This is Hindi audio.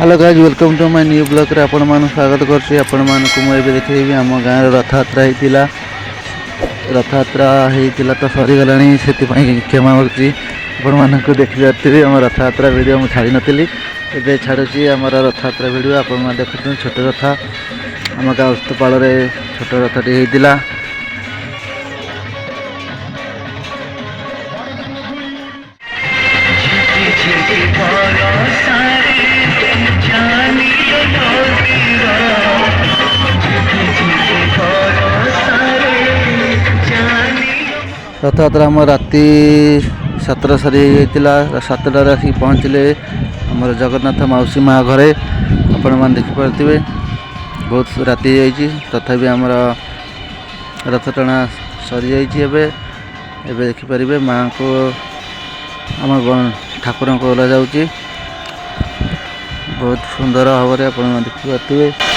Hello guys welcome to my new blog रे आपण मान स्वागत करछि। आपण मान को मैं देखैबी हम गाँव रथयात्रा हेतिला। रथयात्रा हेतिला तो सरी गलानी सेति पई क्षमा करछि। आपण मान को देखि जातिबी हम रथयात्रा वीडियो हम छाड़ी नथिली, एबे छाडुछि हमर रथयात्रा वीडियो। आपण मान देखुछन छोट रथ हम गाँव उस्तपाल रे छोट रथटी हेतिला। रथयात्रा आम राति 7 सारी होता 7टार आसिक पहुँचले आम जगन्नाथ मौसी माँ घरे। आपण मैंने देखिपे बहुत राति तथापि आमर रथ टଣା सरी जाइए। देखिपारे माँ को आम ठाकुर को ओला जाऊँगी बहुत सुंदर भाव में आप देखिपे।